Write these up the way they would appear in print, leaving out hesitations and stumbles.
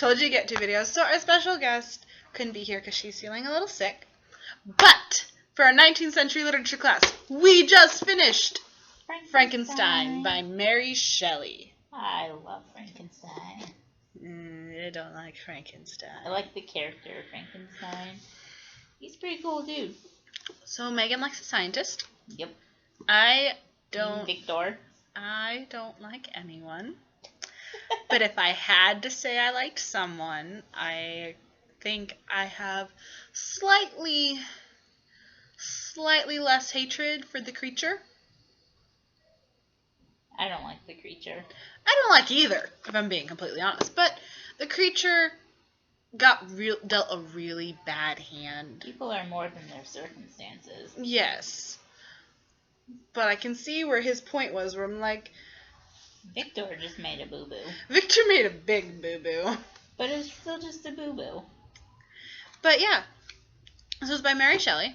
told you to get 2 videos. So our special guest couldn't be here because she's feeling a little sick. But for our 19th century literature class, we just finished Frankenstein by Mary Shelley. I love Frankenstein. I don't like Frankenstein. I like the character of Frankenstein. He's a pretty cool dude. So Megan likes a scientist. Yep. Victor. I don't like anyone. But if I had to say I liked someone, I think I have slightly less hatred for the creature. I don't like the creature. I don't like either, if I'm being completely honest. But the creature got dealt a really bad hand. People are more than their circumstances. Yes. But I can see where his point was, where I'm like... Victor just made a boo-boo. Victor made a big boo-boo. But it's still just a boo-boo. But yeah. This was by Mary Shelley,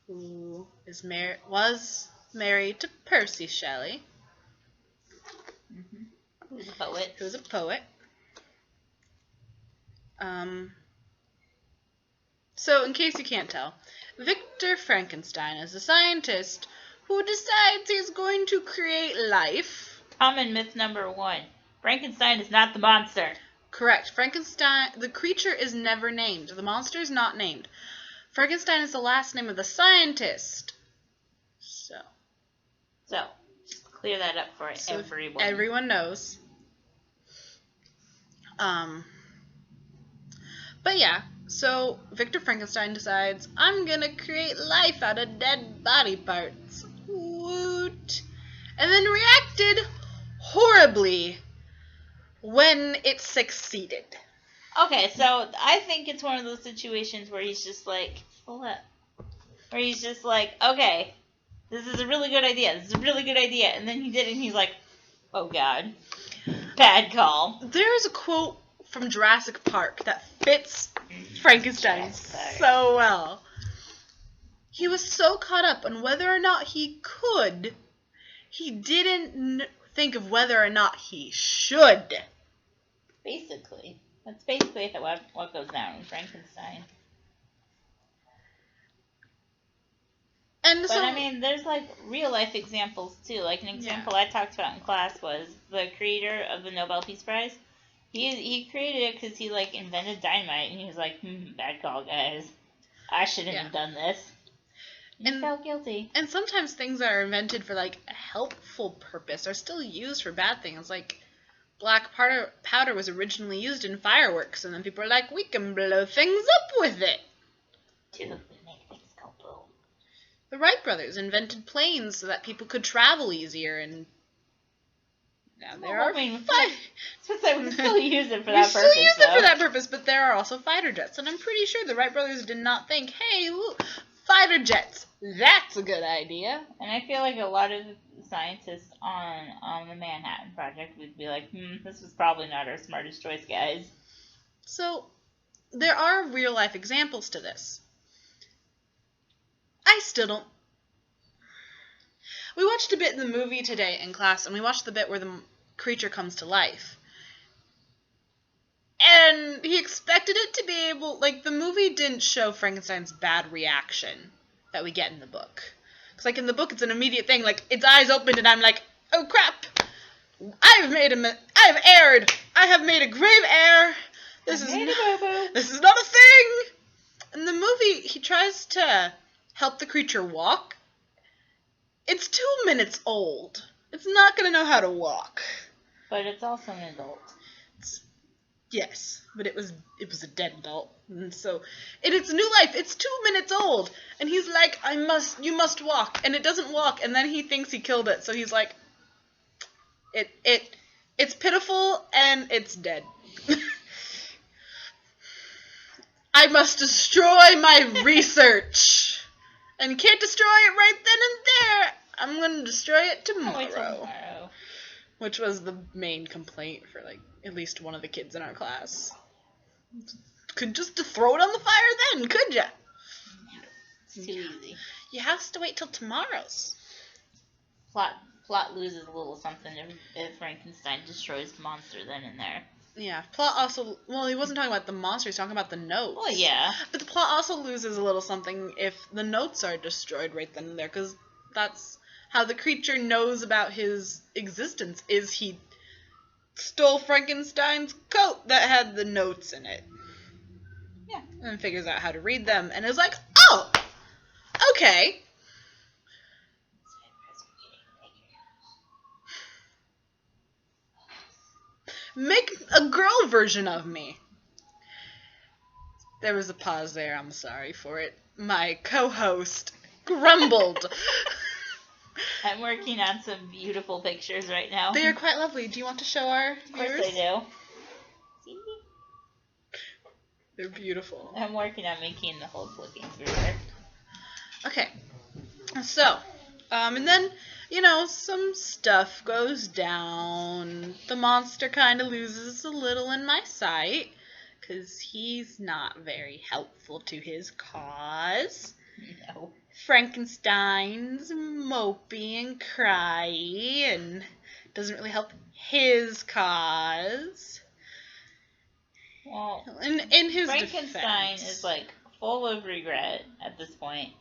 who was married to Percy Shelley. Mm-hmm. Who's a poet. Who's a poet. So, in case you can't tell, Victor Frankenstein is a scientist who decides he's going to create life. Common myth number 1. Frankenstein is not the monster. Correct. Frankenstein, the creature is never named. The monster is not named. Frankenstein is the last name of the scientist. So, just clear that up for everyone. Everyone knows. But yeah, so Victor Frankenstein decides, I'm gonna create life out of dead body parts. Woot. And then reacted horribly when it succeeded. Okay, so I think it's one of those situations where he's just like, what? Where he's just like, okay, this is a really good idea. This is a really good idea. And then he did it and he's like, oh God, bad call. There's a quote from Jurassic Park that fits Frankenstein so well. He was so caught up on whether or not he could, he didn't think of whether or not he should. Basically. That's basically what goes down in Frankenstein. But I mean, there's like real life examples too. Like an example I talked about in class was the creator of the Nobel Peace Prize. He created it because he like invented dynamite, and he was like, bad call, guys. I shouldn't have done this. And he felt guilty. And sometimes things that are invented for like a helpful purpose are still used for bad things. Like black powder was originally used in fireworks, and then people are like, we can blow things up with it. To make things go boom. The Wright brothers invented planes so that people could travel easier, and now there are we still use it for that purpose. We still use it for that purpose, but there are also fighter jets, and I'm pretty sure the Wright brothers did not think, hey, look, fighter jets, that's a good idea. And I feel like a lot of scientists on the Manhattan Project would be like, this was probably not our smartest choice, guys. So, there are real-life examples to this. I still don't... We watched a bit in the movie today in class, and we watched the bit where the creature comes to life. And he expected it to be able... Like, the movie didn't show Frankenstein's bad reaction that we get in the book. Because, like, in the book, it's an immediate thing. Like, its eyes opened, and I'm like, oh, crap! I have erred! I have made a grave error! This is not a thing! In the movie, he tries to help the creature walk. It's 2 minutes old. It's not going to know how to walk. But it's also an adult. Yes, but it was a dead adult. And so, in its new life, it's 2 minutes old. And he's like, you must walk. And it doesn't walk. And then he thinks he killed it. So he's like, it's pitiful and it's dead. I must destroy my research. And can't destroy it right then and there. I'm going to destroy it tomorrow. Which was the main complaint for, like, at least one of the kids in our class. Could just throw it on the fire then, could ya? It's too easy. You have to wait till tomorrow's. Plot loses a little something if Frankenstein destroys the monster then and there. Yeah, plot also. Well, he wasn't talking about the monster. He's talking about the notes. Well, yeah. But the plot also loses a little something if the notes are destroyed right then and there, because that's how the creature knows about his existence. Is he stole Frankenstein's coat that had the notes in it? Yeah. And figures out how to read them, and is like, oh, okay. Make a girl version of me. There was a pause there. I'm sorry for it. My co-host grumbled. I'm working on some beautiful pictures right now. They are quite lovely. Do you want to show our viewers? Of course I do. See? They're beautiful. I'm working on making the whole flipping through her. Okay. So, and then, some stuff goes down. The monster kind of loses a little in my sight, because he's not very helpful to his cause. No. Frankenstein's mopey and cryy, and doesn't really help his cause. Well, in his Frankenstein defense, is like full of regret at this point,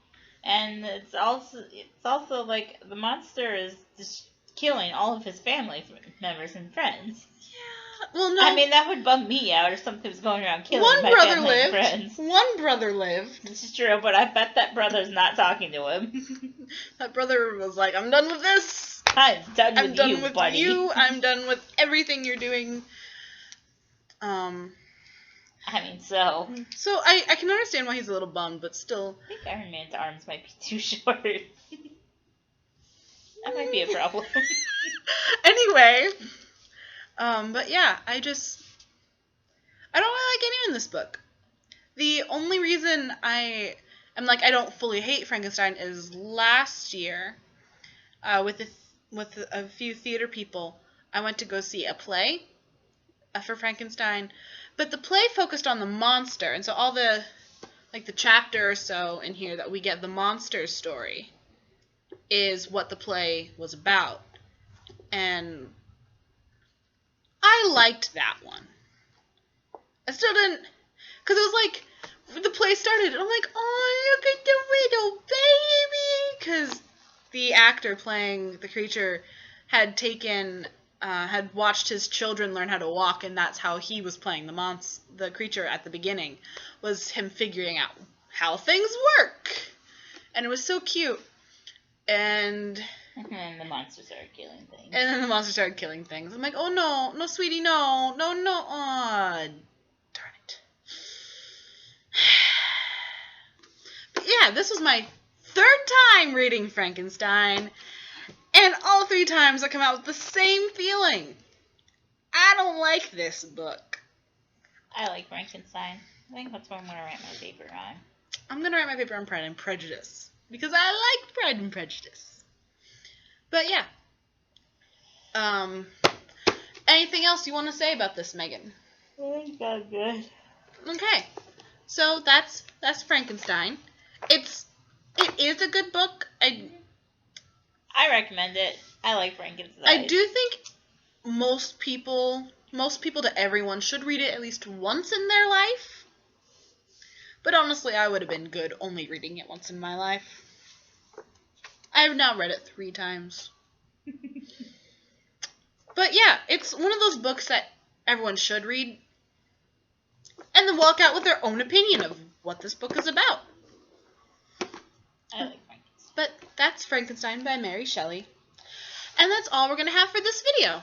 and it's also like the monster is just killing all of his family members and friends. Yeah, well, no. I mean, that would bum me out if something was going around killing One my brother family lived. and friends. One brother lived. This is true, but I bet that brother's not talking to him. That brother was like, "I'm done with this. I'm done I'm with done you, with buddy. you. I'm done with everything you're doing." I mean, so I can understand why he's a little bummed, but still. I think Iron Man's arms might be too short. That might be a problem. Anyway, but yeah, I don't really like anyone in this book. The only reason I don't fully hate Frankenstein is last year, with a few theater people, I went to go see a play for Frankenstein, but the play focused on the monster, and so all the chapter or so in here that we get the monster story is what the play was about, and I liked that one. I still didn't, because it was like the play started, and I'm like, oh, look at the little baby, because the actor playing the creature had watched his children learn how to walk, and that's how he was playing the creature at the beginning, was him figuring out how things work. And it was so cute. And then the monster started killing things. And then the monster started killing things. I'm like, oh no, sweetie, no, aw, darn it. But yeah, this was my third time reading Frankenstein. And all 3 times I come out with the same feeling. I don't like this book. I like Frankenstein. I think that's what I'm going to write my paper on. I'm going to write my paper on Pride and Prejudice. Because I like Pride and Prejudice. But yeah. Anything else you want to say about this, Megan? I think that's good. Okay. So that's Frankenstein. It is a good book. I recommend it. I like Frankenstein. I do think most people to everyone should read it at least once in their life. But honestly, I would have been good only reading it once in my life. I have now read it 3 times. But yeah, it's one of those books that everyone should read and then walk out with their own opinion of what this book is about. I like Frankenstein. But that's Frankenstein by Mary Shelley. And that's all we're going to have for this video.